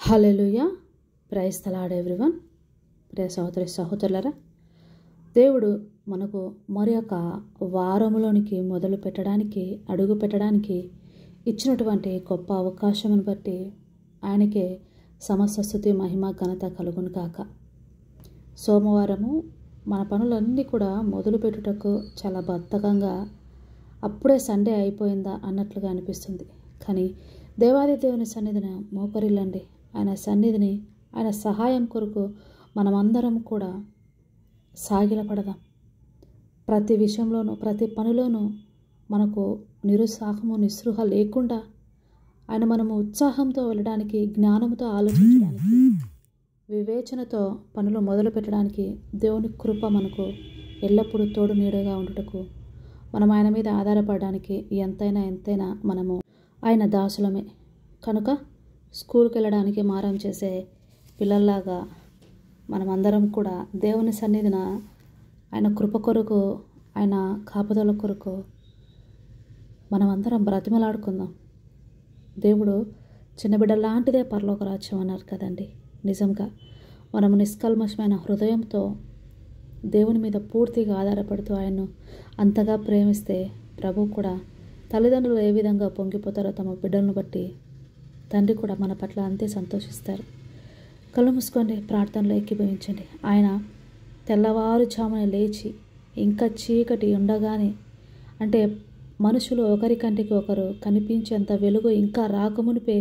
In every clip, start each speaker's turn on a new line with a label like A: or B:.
A: Hallelujah. Praise the Lord everyone. ప్రియ సహోదరి సహోదరులారా, దేవుడు మనకు మరి ఒక వారంలోనికి అడుగు పెట్టడానికి ఇచ్చినటువంటి గొప్ప అవకాశమును బట్టి ఆయనకే సమస్త స్తుతి మహిమ ఘనత కలుగును కాక. సోమవారము మన పనులన్నీ కూడా మొదలుపెట్టుటకు చాలా బద్ధకంగా అప్పుడే సండే అయిపోయిందా అన్నట్లుగా అనిపిస్తుంది. కానీ దేవాది దేవుని సన్నిధిని మోకరిల్లండి. ఆయన సన్నిధిని, ఆయన సహాయం కొరకు మనమందరం కూడా సాగిలపడదాం. ప్రతి విషయంలోనూ, ప్రతి పనిలోనూ మనకు నిరుత్సాహము నిస్పృహ లేకుండా మనము ఉత్సాహంతో వెళ్ళడానికి, జ్ఞానంతో ఆలోచించడానికి, వివేచనతో పనులు మొదలు పెట్టడానికి దేవుని కృప మనకు ఎల్లప్పుడూ తోడు నీడగా ఉండుటకు, మనం ఆయన మీద ఆధారపడడానికి ఎంతైనా మనము ఆయన దాసులమే. కనుక స్కూల్కి వెళ్ళడానికి మారం చేసే పిల్లల్లాగా మనమందరం కూడా దేవుని సన్నిధిన ఆయన కృప కొరకు, ఆయన కాపుదల కొరకు మనమందరం బ్రతిమలాడుకుందాం. దేవుడు చిన్న బిడ్డ లాంటిదే పరలోక రాజ్యం అన్నారు కదండి. నిజంగా మనము నిష్కల్మషమైన హృదయంతో దేవుని మీద పూర్తిగా ఆధారపడుతూ ఆయన్ను అంతగా ప్రేమిస్తే ప్రభు కూడా తల్లిదండ్రులు ఏ విధంగా పొంగిపోతారో తమ బిడ్డలను బట్టి తండ్రి కూడా మన పట్ల అంతే సంతోషిస్తారు. కళ్ళు మూసుకోండి, ప్రార్థనలో ఏకీభవించండి. ఆయన తెల్లవారుజామున లేచి ఇంకా చీకటి ఉండగానే, అంటే మనుషులు ఒకరికంటికి ఒకరు కనిపించేంత వెలుగు ఇంకా రాకమునిపే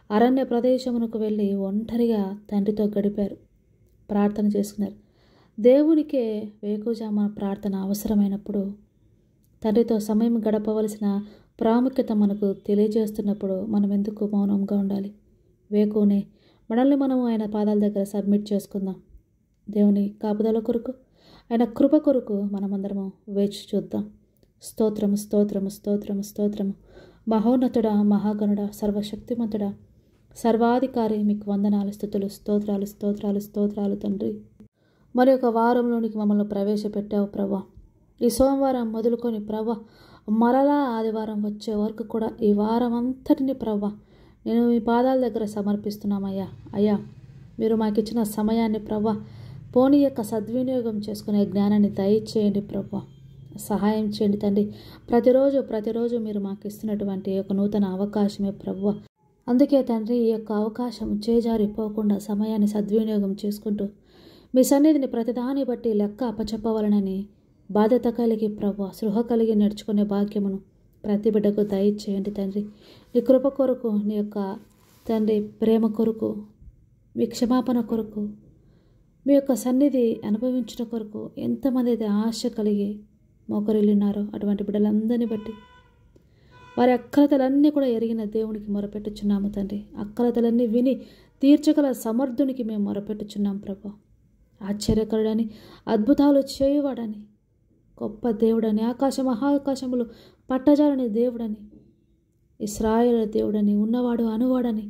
A: అరణ్య ప్రదేశమునకు వెళ్ళి ఒంటరిగా తండ్రితో గడిపారు, ప్రార్థన చేసుకున్నారు. దేవునికే వేకువజామున ప్రార్థన అవసరమైనప్పుడు, తండ్రితో సమయం గడపవలసిన ప్రాముఖ్యత మనకు తెలియజేస్తున్నప్పుడు మనం ఎందుకు మౌనంగా ఉండాలి? వేకువనే మనల్ని మనము ఆయన పాదాల దగ్గర సబ్మిట్ చేసుకుందాం. దేవుని కాపుదల కొరకు, ఆయన కృప కొరకు మనమందరము వేచి చూద్దాం. స్తోత్రము స్తోత్రము స్తోత్రము స్తోత్రము. మహోన్నతుడా, మహాగణుడా, సర్వశక్తిమంతుడా, సర్వాధికారి, మీకు వందనాలు, స్తుతులు, స్తోత్రాలు స్తోత్రాలు స్తోత్రాలు తండ్రి. మరి ఒక వారంలోనికి మమ్మల్ని ప్రవేశపెట్టావు ప్రభా. ఈ సోమవారం మొదలుకొని ప్రభా, మరలా ఆదివారం వచ్చే వరకు కూడా ఈ వారం అంతటిని ప్రభా నేను మీ పాదాల దగ్గర సమర్పిస్తున్నామయ్యా. అయ్యా, మీరు మాకు ఇచ్చిన సమయాన్ని ప్రభా పోనీ యొక్క సద్వినియోగం చేసుకునే జ్ఞానాన్ని దయచేయండి ప్రభా. సహాయం చేయండి తండ్రి. ప్రతిరోజు మీరు మాకు ఇస్తున్నటువంటి ఒక నూతన అవకాశమే ప్రభా. అందుకే తండ్రి, ఈ యొక్క అవకాశం చేజారిపోకుండా సమయాన్ని సద్వినియోగం చేసుకుంటూ మీ సన్నిధిని ప్రతిదాన్ని బట్టి లెక్క అప్పచెప్పవలనని బాధ్యత కలిగి ప్రభా, సృహ కలిగి నడుచుకునే భాగ్యమును ప్రతి బిడ్డకు దయచేయండి తండ్రి. నీ కృప కొరకు, నీ యొక్క తండ్రి ప్రేమ కొరకు, మీ క్షమాపణ కొరకు, మీ యొక్క సన్నిధి అనుభవించడం కొరకు ఎంతమంది అయితే ఆశ కలిగి మోకరిల్లున్నారో అటువంటి బిడ్డలందరినీ బట్టి వారి అక్కలతలన్నీ కూడా ఎరిగిన దేవునికి మొరపెట్టుచున్నాము తండ్రి. అక్కలతలన్నీ విని తీర్చగల సమర్థునికి మేము మొరపెట్టుచున్నాం ప్రభా. ఆశ్చర్యకరుడని, అద్భుతాలు చేయువాడని, గొప్ప దేవుడని, మహాకాశములు పట్టజాలని దేవుడని, ఇశ్రాయేలు దేవుడని, ఉన్నవాడు అనువాడని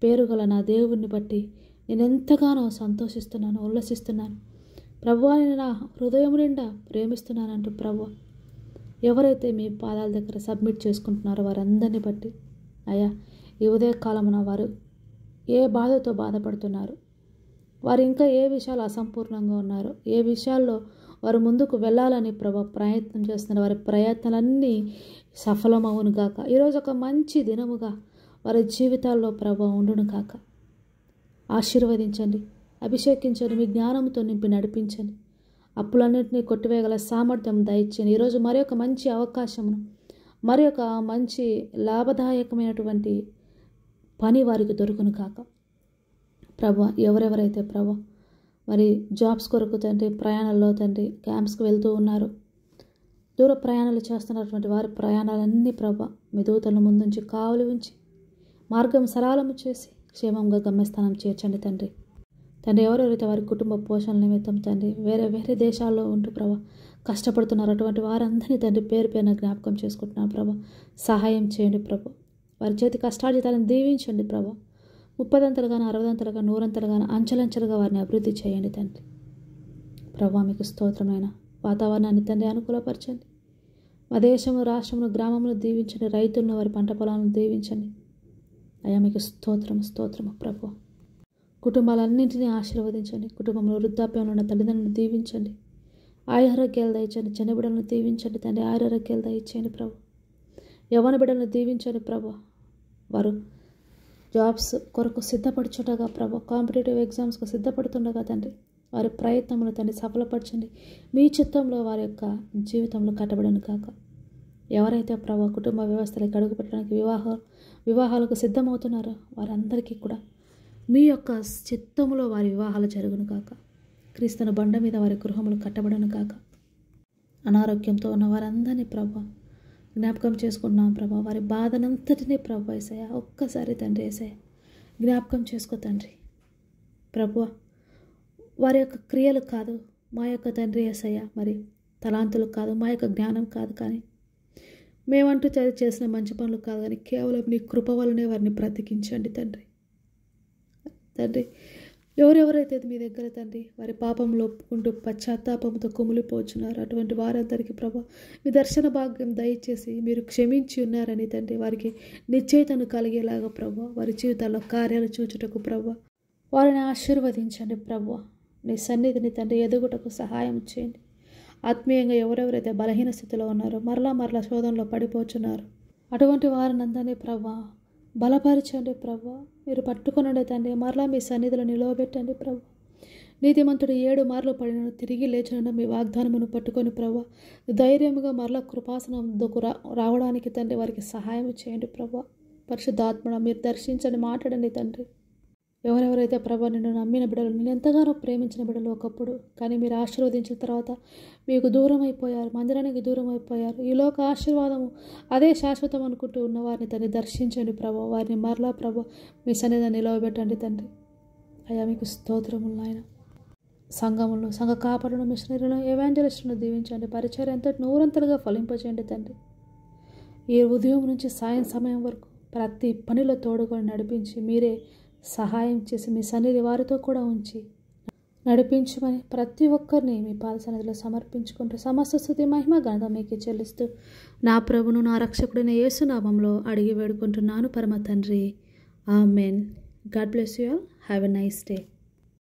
A: పేరుగల నా దేవుడిని బట్టి నేను ఎంతగానో సంతోషిస్తున్నాను, ఉల్లసిస్తున్నాను ప్రభువా. నేను నా హృదయం నిండా ప్రేమిస్తున్నానంటూ ప్రభు ఎవరైతే మీ పాదాల దగ్గర సబ్మిట్ చేసుకుంటున్నారో వారందరినీ బట్టి అయ్యా, ఈ ఉదయకాలమున వారు ఏ బాధతో బాధపడుతున్నారు, వారు ఇంకా ఏ విషయాలు అసంపూర్ణంగా ఉన్నారో, ఏ విషయాల్లో వారు ముందుకు వెళ్ళాలని ప్రయత్నం చేస్తున్నారు, వారి ప్రయత్నాలన్నీ సఫలమవును గాక. ఈరోజు ఒక మంచి దినముగా వారి జీవితాల్లో ఉండును కాక. ఆశీర్వదించండి, అభిషేకించండి, మీ జ్ఞానంతో నింపి నడిపించండి. అప్పులన్నింటినీ కొట్టివేయగల సామర్థ్యం దయచేయండి. ఈరోజు మరి ఒక మంచి అవకాశమును, మరి ఒక మంచి లాభదాయకమైనటువంటి పని వారికి దొరుకును కాక. ప్రభా, ఎవరెవరైతే ప్రభా మరి జాబ్స్ కొరకు తండ్రి, ప్రయాణాల్లో తండ్రి, క్యాంప్స్కి వెళ్తూ ఉన్నారు, దూర ప్రయాణాలు చేస్తున్నటువంటి వారి ప్రయాణాలన్నీ ప్రభా మీ దూతలను ముందుంచి కావలి ఉంచి మార్గం సరళము చేసి క్షేమంగా గమ్యస్థానం చేర్చండి తండ్రి. ఎవరెవరైతే వారి కుటుంబ పోషణ నిమిత్తం తండ్రి వేరే దేశాల్లో ఉంటూ ప్రభా కష్టపడుతున్నారు, అటువంటి వారందరినీ తండ్రి పేరు పేరున జ్ఞాపకం చేసుకుంటున్నారు ప్రభా. సహాయం చేయండి ప్రభా. వారి చేతి కష్టార్జితాలను దీవించండి ప్రభా. 30 60 100 అంచెలంచెలుగా వారిని అభివృద్ధి చేయండి తండ్రి. ప్రభా, మీకు స్తోత్రమైన వాతావరణాన్ని తండ్రి అనుకూలపరచండి. మా దేశము, రాష్ట్రమును, గ్రామమును దీవించండి. రైతులను, వారి పంట పొలాలను దీవించండి. అయ్యా, మీకు స్తోత్రము ప్రభు. కుటుంబాలన్నింటినీ ఆశీర్వదించండి. కుటుంబంలో వృద్ధాప్యంలో ఉన్న తల్లిదండ్రులను దీవించండి. ఆయురారోగ్యాలు దయచండి. చిన్న బిడ్డలను దీవించండి తండ్రి. ఆయురారోగ్యాలు దయచేయండి ప్రభు. యవ్వన బిడ్డలను దీవించండి ప్రభు. వారు జాబ్స్ కొరకు సిద్ధపడుచుండగా ప్రభు, కాంపిటేటివ్ ఎగ్జామ్స్కు సిద్ధపడుతుండగా తండ్రి వారి ప్రయత్నములు తండ్రి సఫలపరచండి. మీ చిత్తంలో వారి యొక్క జీవితంలో కట్టబడను కాక. ఎవరైతే ప్రభు కుటుంబ వ్యవస్థలకు అడుగు పెట్టడానికి వివాహాలకు సిద్ధమవుతున్నారో వారందరికీ కూడా మీ యొక్క చిత్తములో వారి వివాహాలు జరుగును కాక. క్రీస్తుని బండ మీద వారి గృహములు కట్టబడను కాక. అనారోగ్యంతో ఉన్న వారందరినీ ప్రభు జ్ఞాపకం చేసుకుంటున్నాం ప్రభా. వారి బాధనంతటినీ ప్రభు యేసయ్య ఒక్కసారి తండ్రి యేసయ్య జ్ఞాపకం చేసుకో తండ్రి. ప్రభు వారి యొక్క క్రియలు కాదు, మా యొక్క తండ్రి యేసయ్య మరి తలాంతులు కాదు, మా యొక్క జ్ఞానం కాదు, కానీ మేమంటూ చేసిన మంచి పనులు కాదు, కానీ కేవలం నీ కృప వల్లనే వారిని బ్రతికించండి తండ్రి. తండ్రి ఎవరెవరైతే మీ దగ్గర తండ్రి వారి పాపంలో ఒప్పుకుంటూ పశ్చాత్తాపంతో కుమిలిపోచున్నారు అటువంటి వారందరికీ ప్రభా మీ దర్శన భాగ్యం దయచేసి మీరు క్షమించి ఉన్నారని తండ్రి వారికి నిశ్చయితను కలిగేలాగా ప్రభా వారి జీవితాల్లో కార్యాలు చూచుటకు ప్రభా వారిని ఆశీర్వదించండి ప్రభా. నీ సన్నిధిని తండ్రి ఎదుగుటకు సహాయం చేయండి. ఆత్మీయంగా ఎవరెవరైతే బలహీన స్థితిలో ఉన్నారో మరలా శోధనలో పడిపోచున్నారు అటువంటి వారినందరినీ ప్రభా బలపరచండి ప్రభా. మీరు పట్టుకునండి తండ్రి. మరలా మీ సన్నిధిలో నిలవబెట్టండి ప్రభా. నీతిమంతుడు 7 మార్లు పడినను తిరిగి లేచిన మీ వాగ్దానమును పట్టుకొని ప్రభా ధైర్యముగా మరలా కృపాసనందుకు రావడానికి తండ్రి వారికి సహాయం చేయండి ప్రభా. పరిశుద్ధాత్మడ మీరు దర్శించండి, మాట్లాడండి తండ్రి. ఎవరెవరైతే ప్రభా నిన్ను నమ్మిన బిడ్డలు, నేను ఎంతగానో ప్రేమించిన బిడ్డలు ఒకప్పుడు, కానీ మీరు ఆశీర్వదించిన తర్వాత మీకు దూరం అయిపోయారు, మందిరానికి దూరం అయిపోయారు. ఈ లోక ఆశీర్వాదము అదే శాశ్వతం అనుకుంటూ ఉన్న వారిని తండ్రి దర్శించండి ప్రభా. వారిని మరలా ప్రభా మీ సన్నిధిని నిలవబెట్టండి తండ్రి. అయ్యా మీకు స్తోత్రములు నాయన. సంఘములను, సంఘ కాపరులను, మిషనరీలను, ఎవాంజలిస్టులను దీవించండి. పరిచర్య ఎంతో నూరంతలుగా ఫలింపచేయండి తండ్రి. ఈ ఉదయం నుంచి సాయం సమయం వరకు ప్రతి పనిలో తోడుకొని నడిపించి మీరే సహాయం చేసి మీ సన్నిధి వారితో కూడా ఉంచి నడిపించమని ప్రతి ఒక్కరిని మీ పాద సన్నిధిలో సమర్పించుకుంటూ సమస్త స్తుతి మహిమ ఘనత మీకు చెల్లిస్తూ నా ప్రభును నా రక్షకుడైన యేసు నామములో అడిగి వేడుకుంటున్నాను పరమ తండ్రి. Amen. God bless you all. Have a nice day.